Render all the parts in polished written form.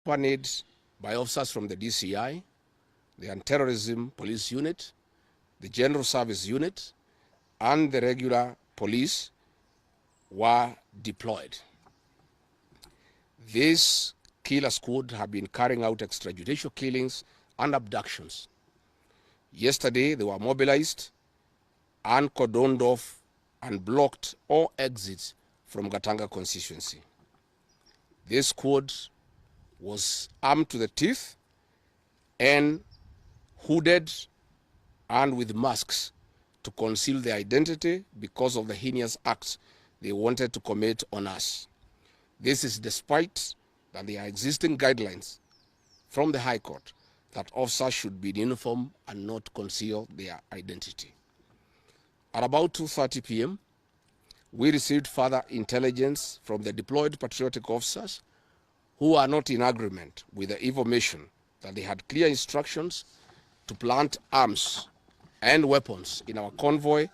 accompanied by officers from the DCI, the Anti-Terrorism Police Unit, the General Service Unit, and the regular police, were deployed. These killer squad have been carrying out extrajudicial killings and abductions. Yesterday, they were mobilized and cordoned off and blocked all exits from Gatanga constituency. This squad was armed to the teeth and hooded and with masks to conceal their identity because of the heinous acts they wanted to commit on us. This is despite that there are existing guidelines from the High Court that officers should be in uniform and not conceal their identity. At about 2:30 p.m., we received further intelligence from the deployed patriotic officers who are not in agreement with the information that they had clear instructions to plant arms and weapons in our convoy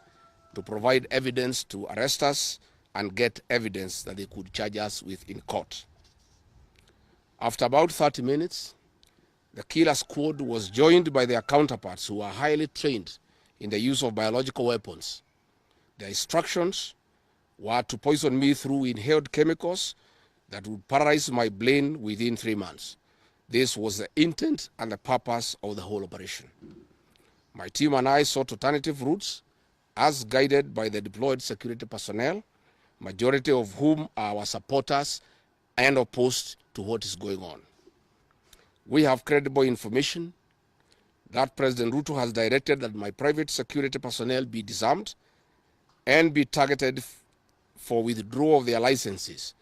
to provide evidence to arrest us and get evidence that they could charge us with in court. After about 30 minutes, the killer squad was joined by their counterparts who are highly trained in the use of biological weapons. Their instructions were to poison me through inhaled chemicals that would paralyze my brain within 3 months. This was the intent and the purpose of the whole operation. My team and I sought alternative routes as guided by the deployed security personnel, majority of whom are our supporters and opposed to what is going on. We have credible information that President Ruto has directed that my private security personnel be disarmed and be targeted for withdrawal of their licenses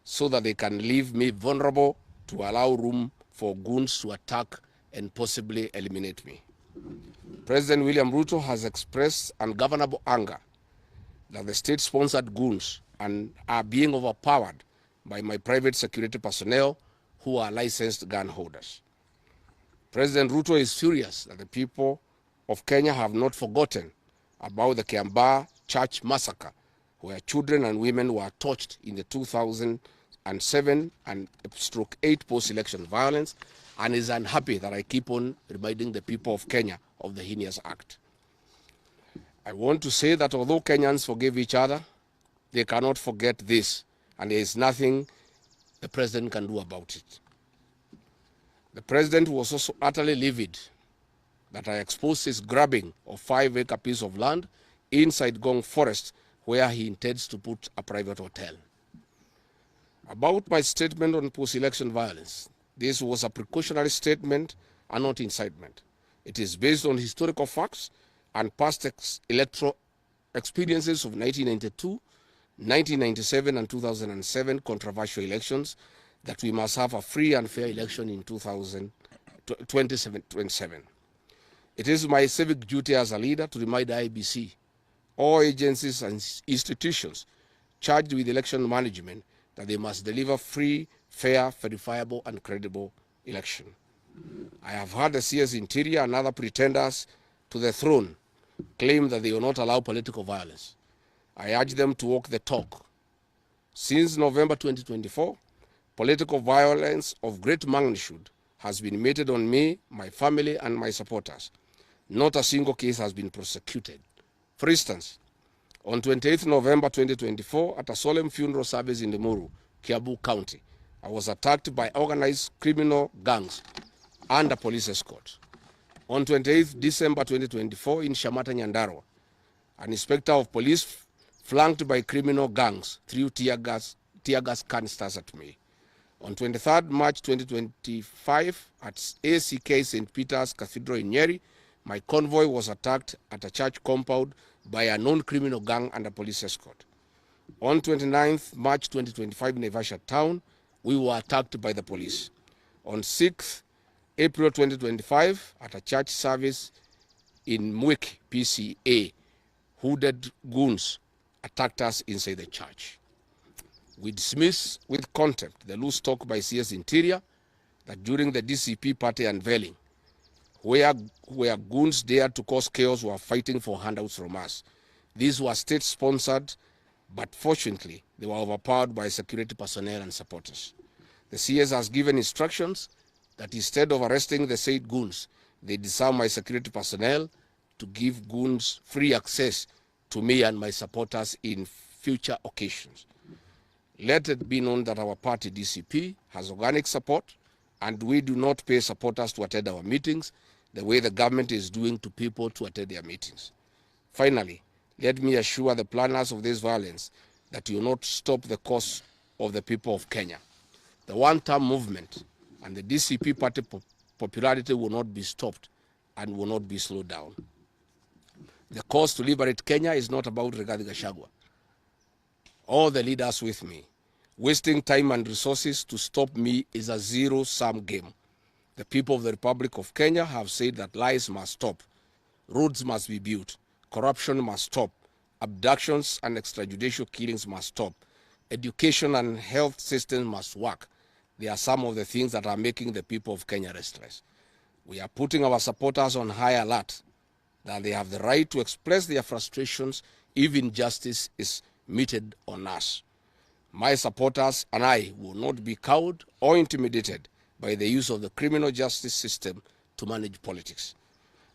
so that they can leave me vulnerable to allow room for goons to attack and possibly eliminate me. President William Ruto has expressed ungovernable anger that the state-sponsored goons are being overpowered by my private security personnel who are licensed gun holders. President Ruto is furious that the people of Kenya have not forgotten about the Kiambaa church massacre, where children and women were tortured in the 2007 and /8 post-election violence, and is unhappy that I keep on reminding the people of Kenya of the heinous act. I want to say that although Kenyans forgive each other, they cannot forget this, and there is nothing the president can do about it. The president was also utterly livid that I exposed his grabbing of 5-acre piece of land inside Gong Forest, where he intends to put a private hotel. About my statement on post-election violence, this was a precautionary statement and not incitement. It is based on historical facts and past electoral experiences of 1992, 1997, and 2007 controversial elections, that we must have a free and fair election in 2027. It is my civic duty as a leader to remind the IEBC, all agencies and institutions charged with election management, that they must deliver free, fair, verifiable, and credible election. I have heard the CS Interior and other pretenders to the throne claim that they will not allow political violence. I urge them to walk the talk. Since November 2024, political violence of great magnitude has been meted on me, my family, and my supporters. Not a single case has been prosecuted. For instance, on 28th November 2024, at a solemn funeral service in Limuru, Kiambu County, I was attacked by organized criminal gangs and a police escort. On 28th December 2024, in Shamata, Nyandarua, an inspector of police flanked by criminal gangs threw tear gas canisters at me. On 23rd March 2025, at ACK St. Peter's Cathedral in Nyeri, my convoy was attacked at a church compound by a non-criminal gang and a police escort. On 29th March 2025 in Naivasha town, we were attacked by the police. On 6th April 2025, at a church service in Mwik, PCA, hooded goons attacked us inside the church. We dismiss with contempt the loose talk by CS Interior that during the DCP party unveiling, where goons dared to cause chaos were fighting for handouts from us. These were state-sponsored, but fortunately, they were overpowered by security personnel and supporters. The CS has given instructions that instead of arresting the said goons, they disarm my security personnel to give goons free access to me and my supporters in future occasions. Let it be known that our party, DCP, has organic support, and we do not pay supporters to attend our meetings the way the government is doing to people to attend their meetings. Finally, let me assure the planners of this violence that you will not stop the cause of the people of Kenya. The one-term movement and the DCP party popularity will not be stopped and will not be slowed down. The cause to liberate Kenya is not about Rigathi Gachagua. All the leaders with me. Wasting time and resources to stop me is a zero-sum game. The people of the Republic of Kenya have said that lies must stop, roads must be built, corruption must stop, abductions and extrajudicial killings must stop, education and health systems must work. They are some of the things that are making the people of Kenya restless. We are putting our supporters on high alert that they have the right to express their frustrations if injustice is meted on us. My supporters and I will not be cowed or intimidated by the use of the criminal justice system to manage politics.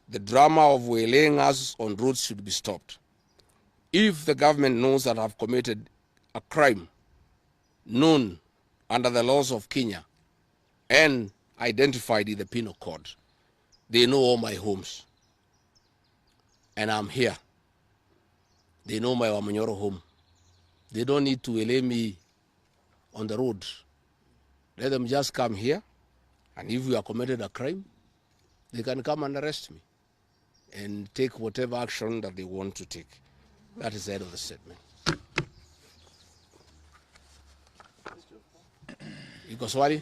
The drama of waylaying us on roads should be stopped. If the government knows that I have committed a crime known under the laws of Kenya and identified in the penal code, they know all my homes. And I'm here. They know my Wamanyoro home. They don't need to waylay me on the road. Let them just come here, and if we have committed a crime, they can come and arrest me and take whatever action that they want to take. That is the end of the statement. Iko swali?